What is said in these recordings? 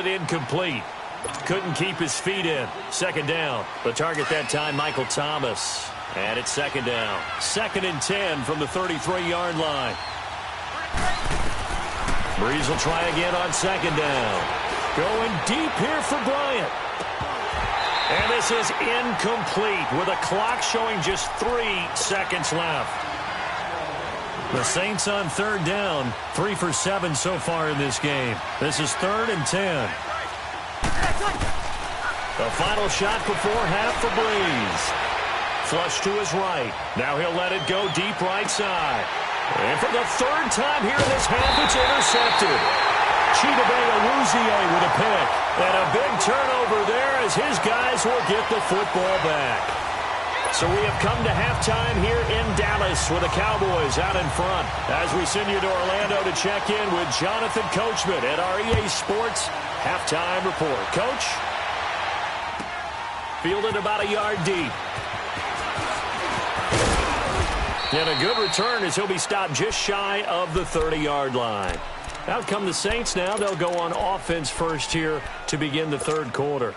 it incomplete. Couldn't keep his feet in. Second down. The target that time, Michael Thomas. And it's second down. 2nd and 10 from the 33-yard line. Breeze will try again on second down. Going deep here for Bryant. And this is incomplete with a clock showing just 3 seconds left. The Saints on third down. 3 for 7 so far in this game. This is 3rd and 10. The final shot before half for Breeze. Flush to his right. Now he'll let it go deep right side. And for the 3rd time here in this half, it's intercepted. Chidobe Awuzie with a pick. And a big turnover there as his guys will get the football back. So we have come to halftime here in Dallas with the Cowboys out in front. As we send you to Orlando to check in with Jonathan Coachman at our EA Sports Halftime Report. Coach? Fielded about a yard deep. And a good return as he'll be stopped just shy of the 30-yard line. Out come the Saints now. They'll go on offense first here to begin the 3rd quarter.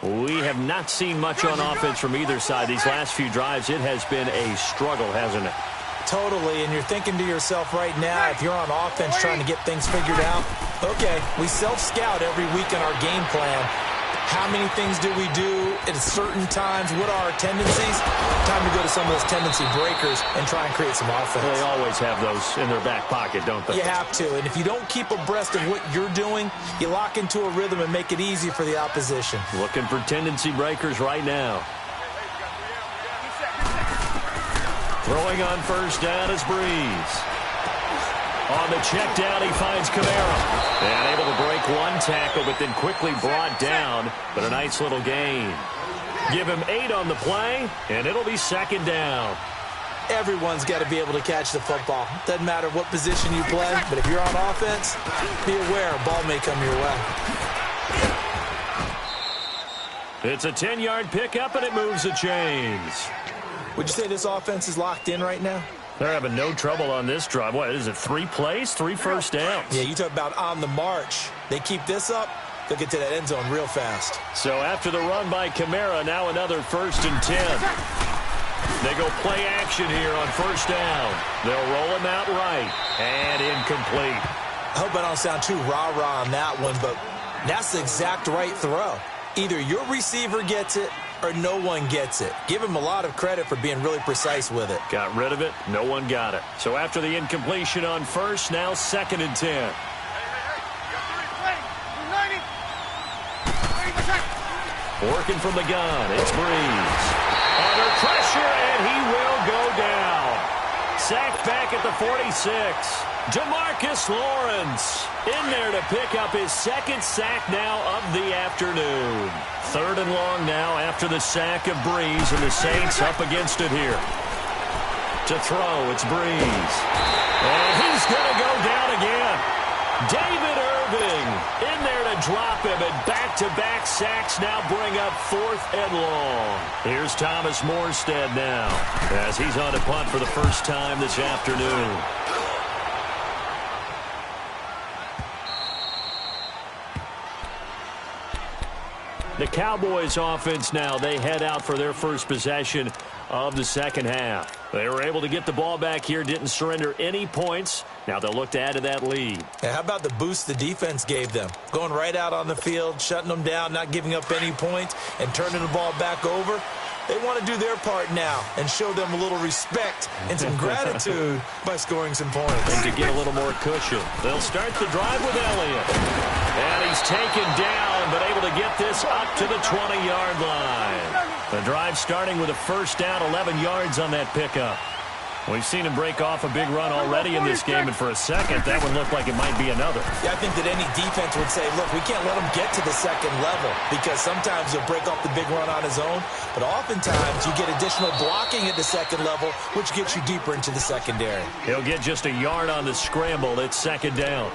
We have not seen much on offense from either side. These last few drives, it has been a struggle, hasn't it? Totally, and you're thinking to yourself right now, if you're on offense trying to get things figured out, okay, we self-scout every week in our game plan. How many things do we do at certain times? What are our tendencies? Time to go to some of those tendency breakers and try and create some offense. They always have those in their back pocket, don't they? You have to, and if you don't keep abreast of what you're doing, you lock into a rhythm and make it easy for the opposition. Looking for tendency breakers right now. Throwing on first down is Breeze. On the check down, he finds Kamara. And able to break one tackle, but then quickly brought down. But a nice little gain. Give him 8 on the play, and it'll be second down. Everyone's got to be able to catch the football. Doesn't matter what position you play, but if you're on offense, be aware a ball may come your way. It's a 10-yard pickup, and it moves the chains. Would you say this offense is locked in right now? They're having no trouble on this drive. What is it, 3 plays, 3 first downs? Yeah, you talk about on the march. They keep this up, they'll get to that end zone real fast. So after the run by Kamara, now another 1st and 10. They go play action here on first down. They'll roll him out right, and incomplete. I hope I don't sound too rah-rah on that one, but that's the exact right throw. Either your receiver gets it or no one gets it. Give him a lot of credit for being really precise with it. Got rid of it. No one got it. So after the incompletion on first, now 2nd and 10. Working from the gun, it's Breeze. Under pressure, and he will go down. Sacked back at the 46. DeMarcus Lawrence in there to pick up his 2nd sack now of the afternoon. 3rd and long now after the sack of Breeze, and the Saints up against it here. To throw, it's Breeze. And he's going to go down again. David Irving in there to drop him, and back-to-back sacks now bring up 4th and long. Here's Thomas Morstead now as he's on a punt for the first time this afternoon. The Cowboys offense now, they head out for their first possession of the second half. They were able to get the ball back here, didn't surrender any points. Now they'll look to add to that lead. Yeah, how about the boost the defense gave them? Going right out on the field, shutting them down, not giving up any points, and turning the ball back over. They want to do their part now and show them a little respect and some gratitude by scoring some points. And to get a little more cushion. They'll start the drive with Elliott. And he's taken down, but able to get this up to the 20-yard line. The drive starting with a first down, 11 yards on that pickup. We've seen him break off a big run already in this game, and for a second, that one looked like it might be another. Yeah, I think that any defense would say, look, we can't let him get to the second level, because sometimes he'll break off the big run on his own, but oftentimes you get additional blocking at the second level, which gets you deeper into the secondary. He'll get just a yard on the scramble. It's second down.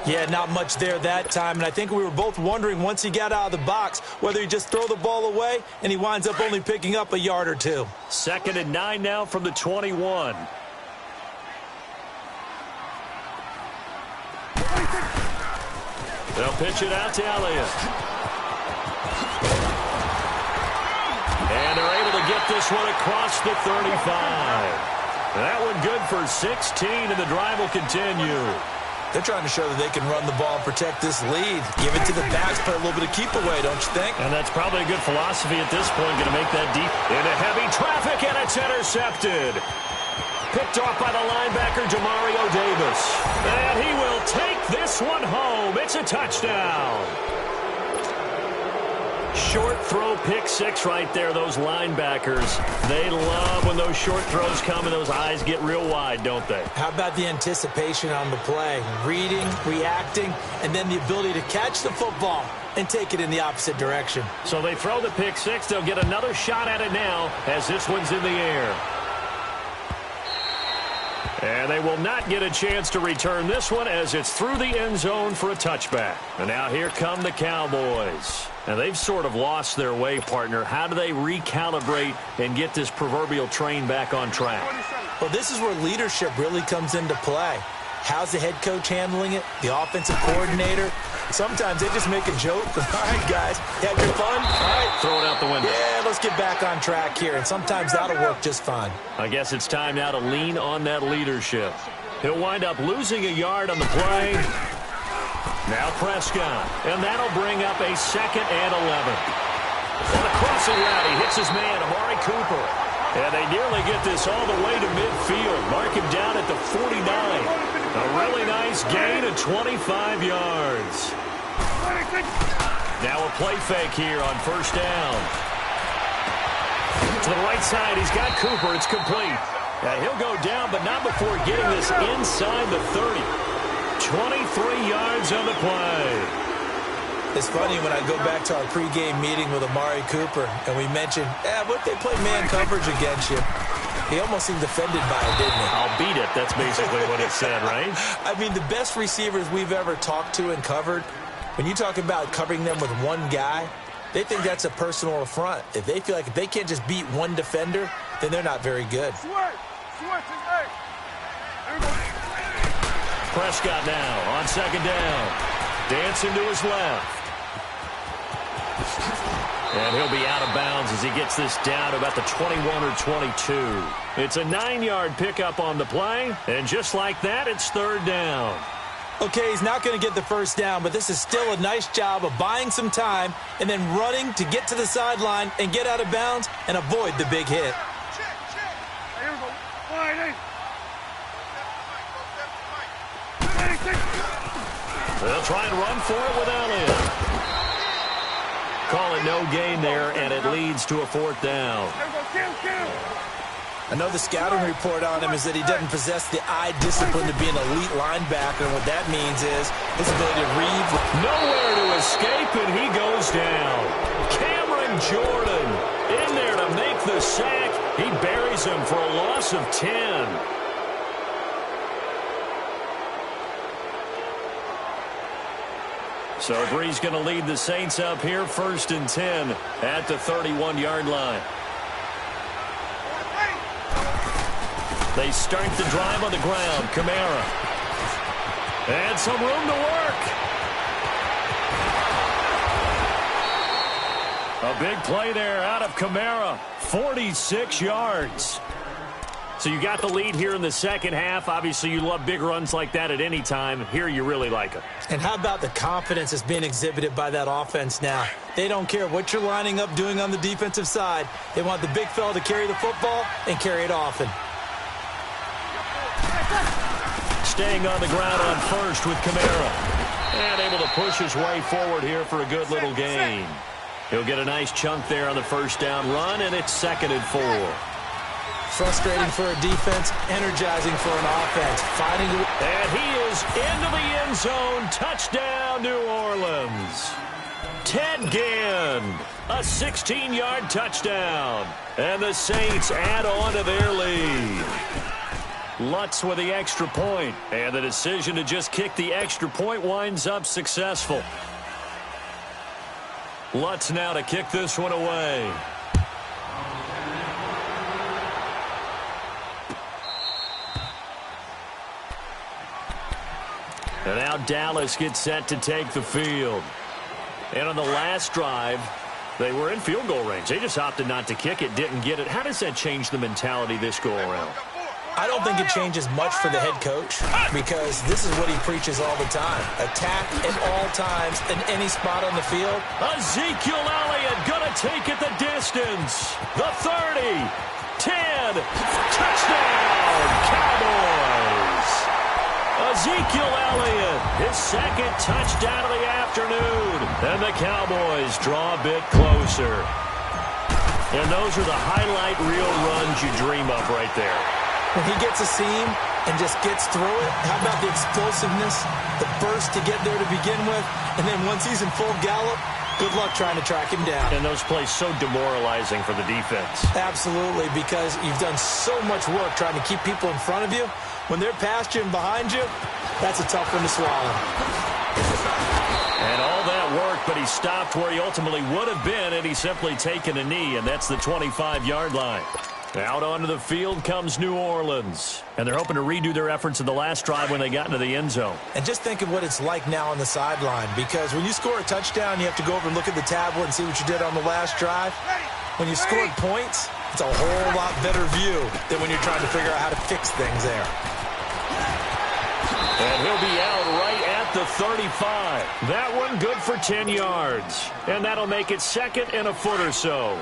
Yeah, not much there that time, and I think we were both wondering once he got out of the box whether he just throw the ball away, and he winds up only picking up a yard or two. 2nd and 9 now from the 21. They'll pitch it out to Elliott. And they're able to get this one across the 35. That one good for 16, and the drive will continue. They're trying to show that they can run the ball and protect this lead. Give it to the backs, play a little bit of keep away, don't you think? And that's probably a good philosophy at this point, going to make that deep into heavy traffic, and it's intercepted. Picked off by the linebacker, Demario Davis. And he will take this one home. It's a touchdown. Short throw, pick six right there, those linebackers. They love when those short throws come and those eyes get real wide, don't they? How about the anticipation on the play? Reading, reacting, and then the ability to catch the football and take it in the opposite direction. So they throw the pick six. They'll get another shot at it now as this one's in the air. And they will not get a chance to return this one as it's through the end zone for a touchback. And now here come the Cowboys. And they've sort of lost their way, partner. How do they recalibrate and get this proverbial train back on track? Well, this is where leadership really comes into play. How's the head coach handling it? The offensive coordinator? Sometimes they just make a joke. All right, guys, you had your fun? All right. Throw it out the window. Yeah, let's get back on track here. And sometimes that'll work just fine. I guess it's time now to lean on that leadership. He'll wind up losing a yard on the play. Now Prescott, and that'll bring up a 2nd and 11. On a crossing route, he hits his man, Amari Cooper. And they nearly get this all the way to midfield. Mark him down at the 49. A really nice gain of 25 yards. Now a play fake here on 1st down. To the right side, he's got Cooper. It's complete. And he'll go down, but not before getting this inside the 30. 23 yards on the play. It's funny when I go back to our pregame meeting with Amari Cooper, and we mentioned, what if they play man coverage against you? He almost seemed offended by it, didn't he? I'll beat it. That's basically what it said, right? I mean, the best receivers we've ever talked to and covered, when you talk about covering them with one guy, they think that's a personal affront. If they feel like if they can't just beat one defender, then they're not very good. Prescott now on 2nd down. Dancing to his left. And he'll be out of bounds as he gets this down to about the 21 or 22. It's a 9-yard pickup on the play. And just like that, it's 3rd down. Okay, he's not going to get the 1st down, but this is still a nice job of buying some time and then running to get to the sideline and get out of bounds and avoid the big hit. They'll try and run for it with Elliott. Call it no gain there, and it leads to a 4th down. I know the scouting report on him is that he doesn't possess the eye discipline to be an elite linebacker, and what that means is his ability to read. Nowhere to escape, and he goes down. Cameron Jordan in there to make the sack. He buries him for a loss of 10. So Bree's going to lead the Saints up here, 1st and 10 at the 31-yard line. They start the drive on the ground. Kamara. And some room to work. A big play there out of Kamara. 46 yards. So you got the lead here in the 2nd half. Obviously, you love big runs like that at any time. Here, you really like them. And how about the confidence that's being exhibited by that offense now? They don't care what you're lining up doing on the defensive side. They want the big fella to carry the football and carry it often. Staying on the ground on 1st with Kamara. And able to push his way forward here for a good little gain. He'll get a nice chunk there on the 1st down run, and it's 2nd and 4. Frustrating for a defense, energizing for an offense. And he is into the end zone. Touchdown, New Orleans. Ted Ginn, a 16-yard touchdown. And the Saints add on to their lead. Lutz with the extra point. And the decision to just kick the extra point winds up successful. Lutz now to kick this one away. And now Dallas gets set to take the field. And on the last drive, they were in field goal range. They just opted not to kick it, didn't get it. How does that change the mentality this go around? I don't think it changes much for the head coach because this is what he preaches all the time. Attack at all times in any spot on the field. Ezekiel Elliott going to take it the distance. The 30, 10, touchdown, Cowboys. Ezekiel Elliott, his second touchdown of the afternoon. And the Cowboys draw a bit closer. And those are the highlight reel runs you dream of right there. When he gets a seam and just gets through it, how about the explosiveness, the burst to get there to begin with, and then once he's in full gallop, good luck trying to track him down. And those plays so demoralizing for the defense. Absolutely, because you've done so much work trying to keep people in front of you. When they're past you and behind you, that's a tough one to swallow. And all that work, but he stopped where he ultimately would have been, and he's simply taken a knee, and that's the 25-yard line. Out onto the field comes New Orleans. And they're hoping to redo their efforts in the last drive when they got into the end zone. And just think of what it's like now on the sideline, because when you score a touchdown, you have to go over and look at the tablet and see what you did on the last drive. When you scored points, it's a whole lot better view than when you're trying to figure out how to fix things there. And he'll be out right at the 35. That one good for 10 yards. And that'll make it second and a foot or so.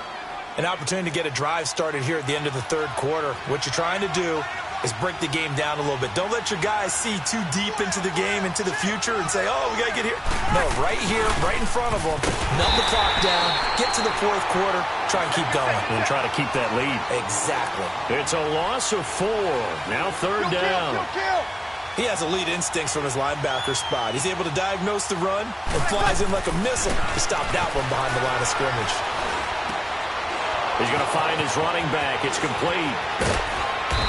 An opportunity to get a drive started here at the end of the third quarter. What you're trying to do is break the game down a little bit. Don't let your guys see too deep into the game, into the future, and say, oh, we got to get here. No, right here, right in front of them. Numb the clock down, get to the fourth quarter, try and keep going. And try to keep that lead. Exactly. It's a loss of 4. Now third down. He has elite instincts from his linebacker spot. He's able to diagnose the run and flies in like a missile to stop that one behind the line of scrimmage. He's going to find his running back. It's complete.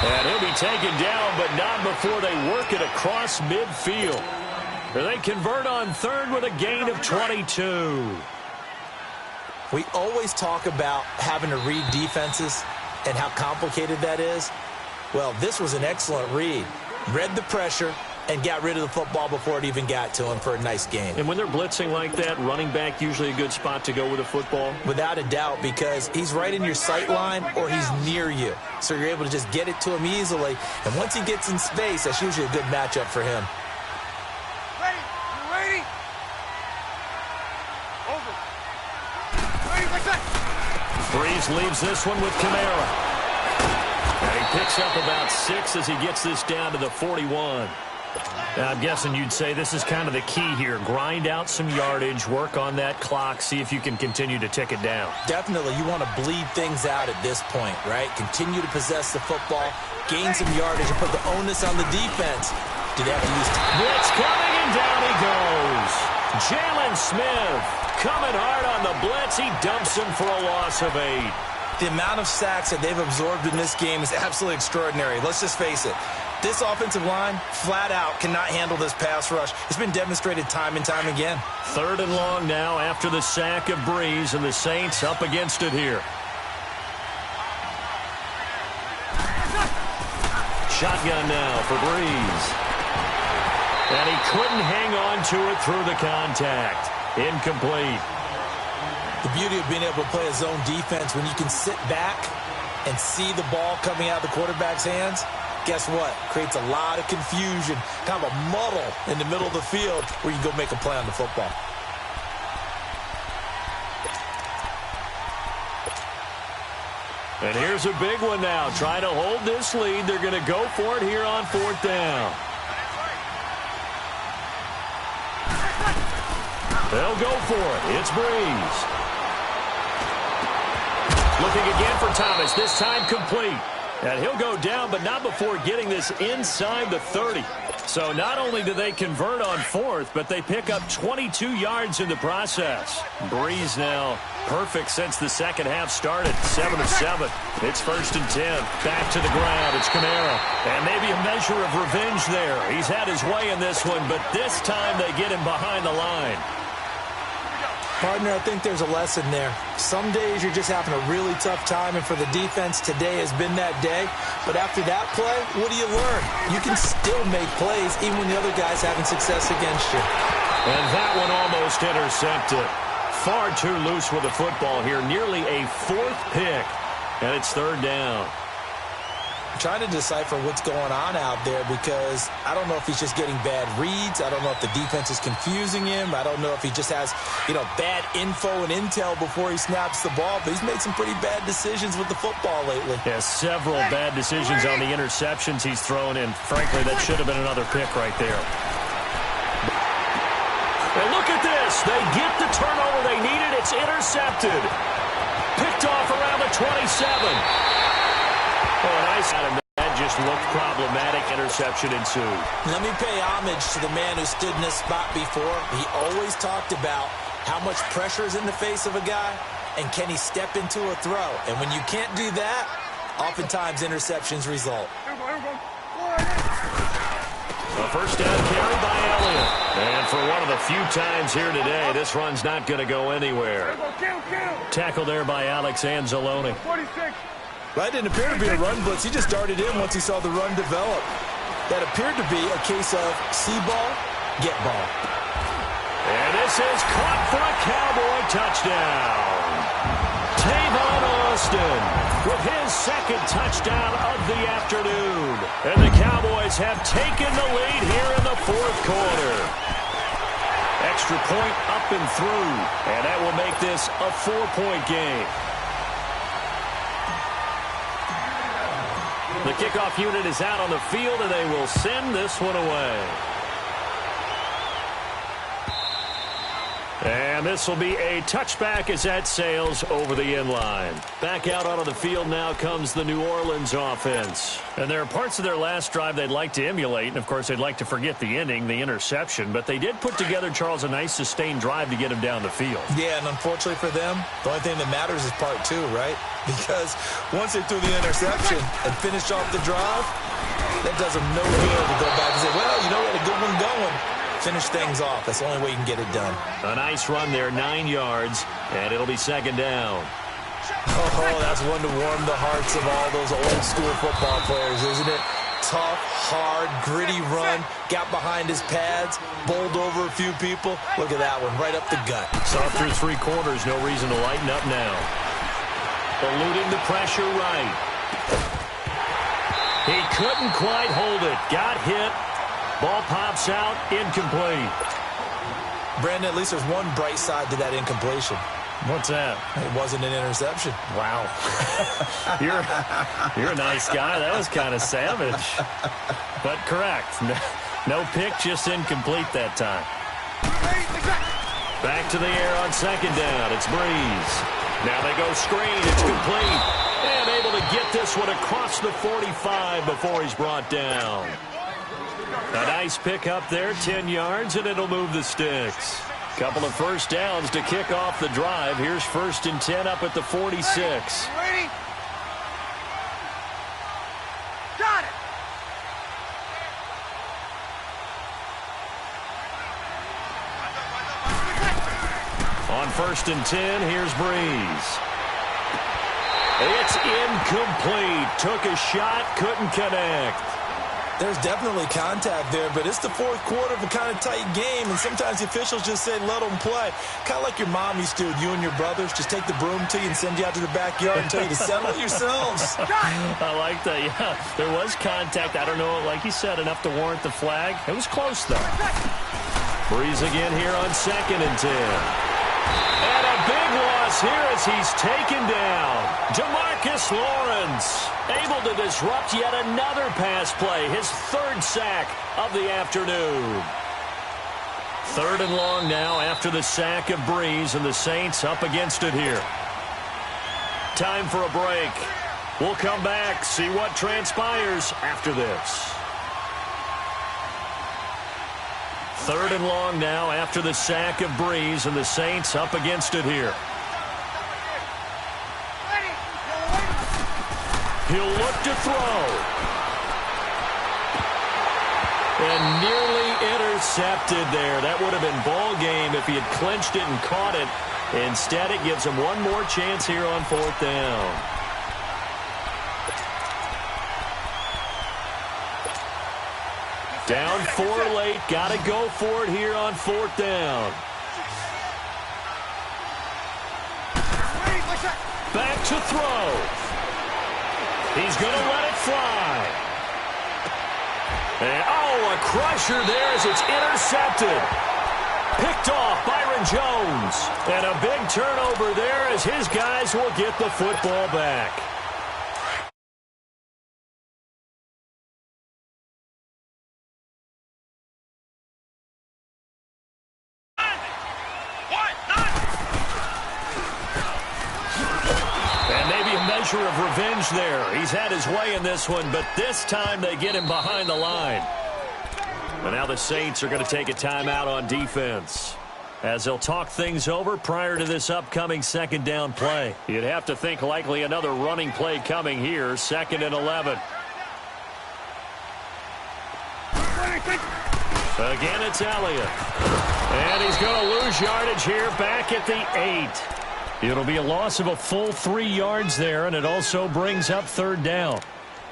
And he'll be taken down, but not before they work it across midfield. They convert on third with a gain of 22. We always talk about having to read defenses and how complicated that is. Well, this was an excellent read. Read the pressure and got rid of the football before it even got to him for a nice game. And when they're blitzing like that, running back usually a good spot to go with a football? Without a doubt, because he's right in your sight line or he's near you. So you're able to just get it to him easily. And once he gets in space, that's usually a good matchup for him. Ready? You ready? Over. Ready, like that. Breeze leaves this one with Kamara. And he picks up about 6 as he gets this down to the 41. Now, I'm guessing you'd say this is kind of the key here. Grind out some yardage, work on that clock, see if you can continue to tick it down. Definitely. You want to bleed things out at this point, right? Continue to possess the football, gain some yardage, and put the onus on the defense. Do they have to use time? Blitz coming, and down he goes. Jalen Smith coming hard on the blitz. He dumps him for a loss of 8. The amount of sacks that they've absorbed in this game is absolutely extraordinary. Let's just face it. This offensive line, flat out, cannot handle this pass rush. It's been demonstrated time and time again. Third and long now after the sack of Breeze, and the Saints up against it here. Shotgun now for Breeze. And he couldn't hang on to it through the contact. Incomplete. The beauty of being able to play a zone defense when you can sit back and see the ball coming out of the quarterback's hands, guess what? Creates a lot of confusion, kind of a muddle in the middle of the field where you can go make a play on the football. And here's a big one now. Trying to hold this lead. They're going to go for it here on fourth down. They'll go for it. It's Breeze. Looking again for Thomas, this time complete. And he'll go down, but not before getting this inside the 30. So not only do they convert on fourth, but they pick up 22 yards in the process. Breeze now perfect since the second half started. 7 of 7. It's 1st and 10. Back to the ground. It's Kamara. And maybe a measure of revenge there. He's had his way in this one, but this time they get him behind the line. Partner, I think there's a lesson there. Some days you're just having a really tough time, and for the defense, today has been that day. But after that play, what do you learn? You can still make plays even when the other guy's having success against you. And that one almost intercepted. Far too loose with the football here. Nearly a fourth pick, and it's third down. I'm trying to decipher what's going on out there because I don't know if he's just getting bad reads. I don't know if the defense is confusing him. I don't know if he just has, bad info and intel before he snaps the ball. But he's made some pretty bad decisions with the football lately. Yeah, several bad decisions on the interceptions he's thrown in. Frankly, that should have been another pick right there. And look at this. They get the turnover they needed. It's intercepted. Picked off around the 27. Oh, nice out of that. Just looked problematic. Interception ensued. Let me pay homage to the man who stood in this spot before. He always talked about how much pressure is in the face of a guy and can he step into a throw. And when you can't do that, oftentimes interceptions result. A first down carry by Elliott. And for one of the few times here today, this run's not going to go anywhere. Tackle there by Alex Anzalone. 46. That didn't appear to be a run blitz. He just darted in once he saw the run develop. That appeared to be a case of see ball, get ball. And this is caught for a Cowboy touchdown. Tavon Austin with his second touchdown of the afternoon. And the Cowboys have taken the lead here in the fourth quarter. Extra point up and through. And that will make this a 4-point game. The kickoff unit is out on the field, and they will send this one away. And this will be a touchback as that sails over the end line. Back out onto the field now comes the New Orleans offense. And there are parts of their last drive they'd like to emulate. And, of course, they'd like to forget the ending, the interception. But they did put together, Charles, a nice sustained drive to get him down the field. Yeah, and unfortunately for them, the only thing that matters is part two, right? Because once they threw the interception and finished off the drive, that does them no good to go back and say, well, we had a good one going. Finish things off. That's the only way you can get it done. A nice run there, 9 yards, and it'll be second down. Oh, that's one to warm the hearts of all those old-school football players, isn't it? Tough, hard, gritty run. Got behind his pads, bowled over a few people. Look at that one, right up the gut. So through 3 quarters, no reason to lighten up now. Eluding the pressure right. He couldn't quite hold it. Got hit. Ball pops out, incomplete. Brandon, at least there's one bright side to that incompletion. What's that? It wasn't an interception. Wow. You're a nice guy. That was kind of savage. But correct. No pick, just incomplete that time. Back to the air on second down. It's Breeze. Now they go screen. It's complete. And able to get this one across the 45 before he's brought down. A nice pick up there, 10 yards, and it'll move the sticks. Couple of first downs to kick off the drive. Here's 1st and 10 up at the 46. Ready? Got it. On 1st and 10, here's Breeze. It's incomplete. Took a shot, couldn't connect. There's definitely contact there, but it's the fourth quarter of a kind of tight game, and sometimes the officials just say, let them play. Kind of like your mom used to with you and your brothers. Just take the broom to you and send you out to the backyard and tell you to settle it yourselves. I like that, yeah. There was contact. I don't know, like you said, enough to warrant the flag. It was close, though. Breeze again here on 2nd and 10. And a big loss here as he's taken down. Demarcus Lawrence able to disrupt yet another pass play. His 3rd sack of the afternoon. 3rd and long now after the sack of Breeze, and the Saints up against it here. Time for a break. We'll come back, see what transpires after this. 3rd and long now after the sack of Breeze, and the Saints up against it here. He'll look to throw. And nearly Intercepted there. That would have been ball game if he had clinched it and caught it. Instead, it gives him one more chance here on 4th down. Down 4 late. Got to go for it here on 4th down. Back to throw. He's going to let it fly. And, a crusher there as it's intercepted. Picked off Byron Jones. And a big turnover there as his guys will get the football back. Of revenge there. He's had his way in this one, but this time they get him behind the line. And now the Saints are going to take a timeout on defense as they'll talk things over prior to this upcoming 2nd down play. You'd have to think likely another running play coming here, 2nd and 11. Again, it's Elliott. And he's going to lose yardage here back at the 8. It'll be a loss of a full 3 yards there, and it also brings up 3rd down.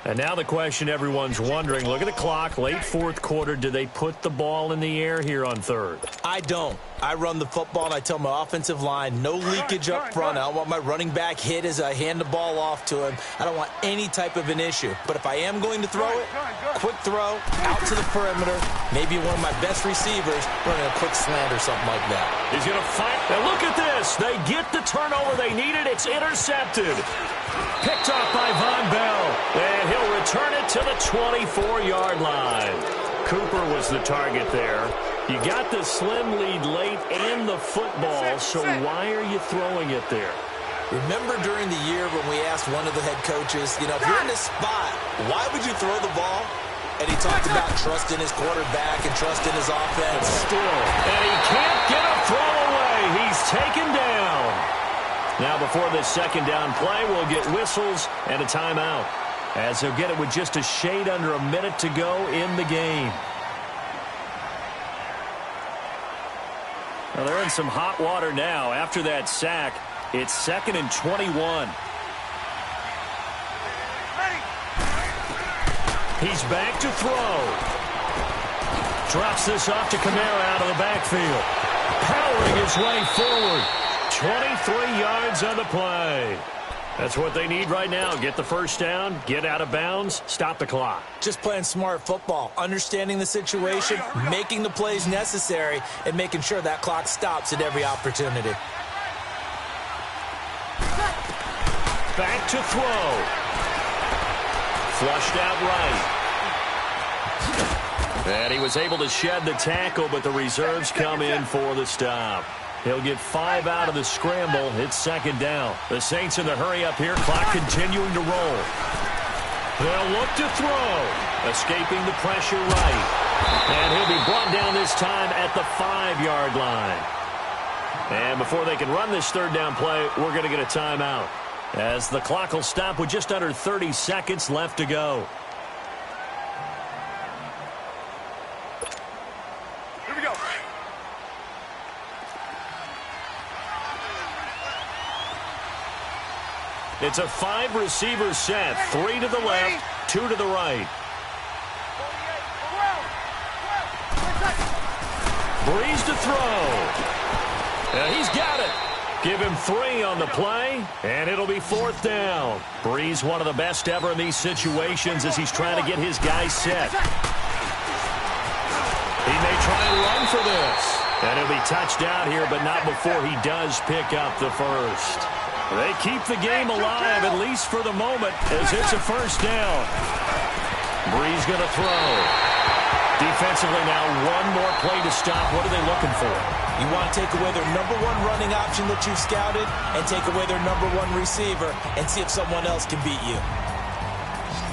And now the question everyone's wondering, look at the clock, late 4th quarter, do they put the ball in the air here on 3rd? I don't. I run the football, and I tell my offensive line, no leakage up front. I don't want my running back hit as I hand the ball off to him. I don't want any type of an issue. But if I am going to throw it, quick throw, out to the perimeter, maybe one of my best receivers running a quick slant or something like that. He's going to fight. And look at this. They get the turnover they needed. It's intercepted. Picked off by Von Bell. And he'll return it to the 24-yard line. Cooper was the target there. You got the slim lead late and the football, so why are you throwing it there? Remember during the year when we asked one of the head coaches, if you're in this spot, why would you throw the ball? And he talked about trusting his quarterback and trusting his offense. Still, and he can't get a throw away. He's taken down. Now before this 2nd down play, we'll get whistles and a timeout, as he'll get it with just a shade under a minute to go in the game. Well, they're in some hot water now. After that sack, it's 2nd and 21. He's back to throw. Drops this off to Kamara out of the backfield. Powering his way forward. 23 yards on the play. That's what they need right now. Get the 1st down, get out of bounds, stop the clock. Just playing smart football, understanding the situation, making the plays necessary, and making sure that clock stops at every opportunity. Back to throw. Flushed out right. And he was able to shed the tackle, but the reserves come in for the stop. He'll get 5 out of the scramble. It's 2nd down. The Saints in the hurry up here. Clock continuing to roll. They'll look to throw. Escaping the pressure right. And he'll be brought down this time at the 5-yard line. And before they can run this 3rd down play, we're going to get a timeout, as the clock will stop with just under 30 seconds left to go. Here we go. It's a 5-receiver set. 3 to the left, 2 to the right. Breeze to throw. And he's got it. Give him 3 on the play, and it'll be 4th down. Breeze, one of the best ever in these situations as he's trying to get his guys set. He may try and run for this. And he'll be touched out here, but not before he does pick up the 1st. They keep the game alive, at least for the moment, as it's a 1st down. Breeze going to throw. Defensively now, one more play to stop. What are they looking for? You want to take away their number 1 running option that you've scouted and take away their number 1 receiver and see if someone else can beat you.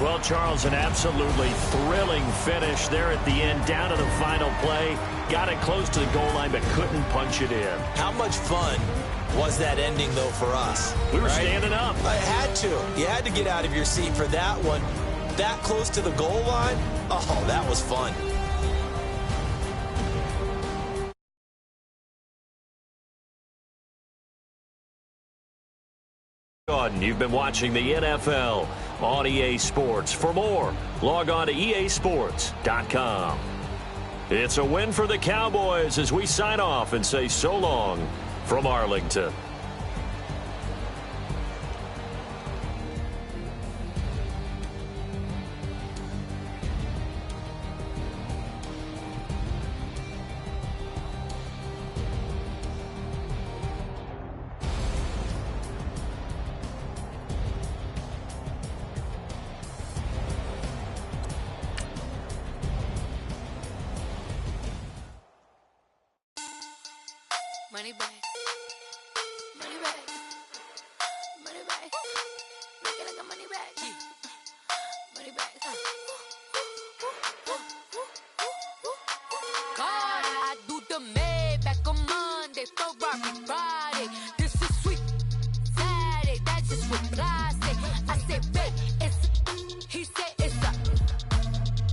Well, Charles, an absolutely thrilling finish there at the end, down to the final play. Got it close to the goal line, but couldn't punch it in. How much fun was that ending, though, for us? We were standing up. I had to. You had to get out of your seat for that one. That close to the goal line? Oh, that was fun. You've been watching the NFL on EA Sports. For more, log on to easports.com. It's a win for the Cowboys as we sign off and say so long from Arlington. Money back. Money back. Money back. Make it like a money back. Money back. God, I do the Maybach on Monday, Ferrari Friday. This is sweet Saturday, that's just what I say. I say, babe, it's he said it's a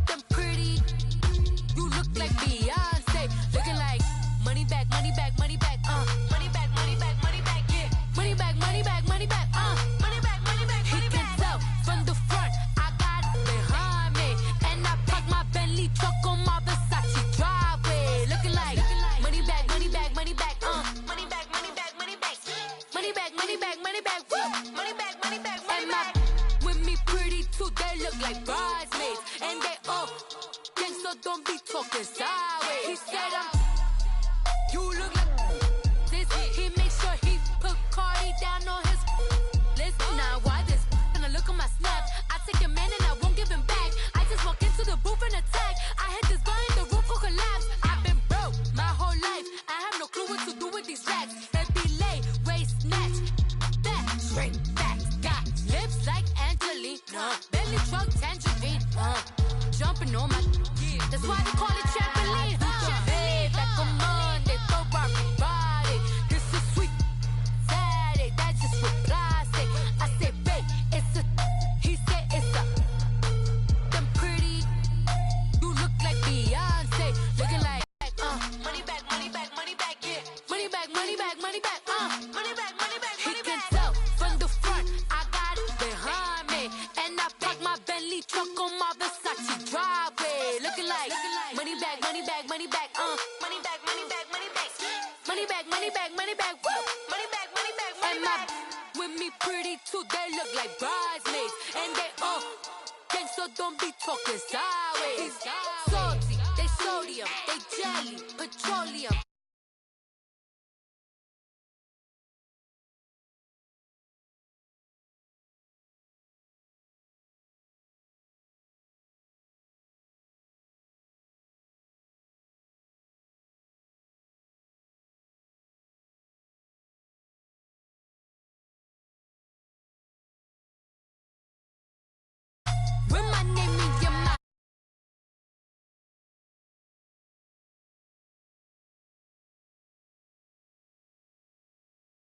them pretty. You look like Beyonce, looking like money back, money back, money back, money back, money back, money back, yeah, money back, money back, money back, money back, money back. He can tell from the front, I got it behind me, and I parked my Bentley truck on my Versace driveway, looking like money back, money back, money back, money back, money back, money back, money back, money back, money back, money back, money back, money back. With me pretty too, they look like bridesmaids, and they all gang, so don't be talking sideways. He said you look like this. He makes sure he put Cardi down on his list. Now why this? Gonna look on my snaps. I take a man and I won't give him back. I just walk into the booth and attack. I hit this guy in the roof will collapse. I've been broke my whole life. I have no clue what to do with these racks. Every lay, waist snatch, back, straight back. Got lips like Angelina, belly truck tangerine, jumping on my. That's why they call it trampoline. Back on Monday, Ferrari Friday. This is sweet Saturday, that's just what I say. I say, babe, it's a. He said it's a. Them pretty. You look like Beyonce, looking like money back, money back, money back, yeah, money back, money back, money back, money back.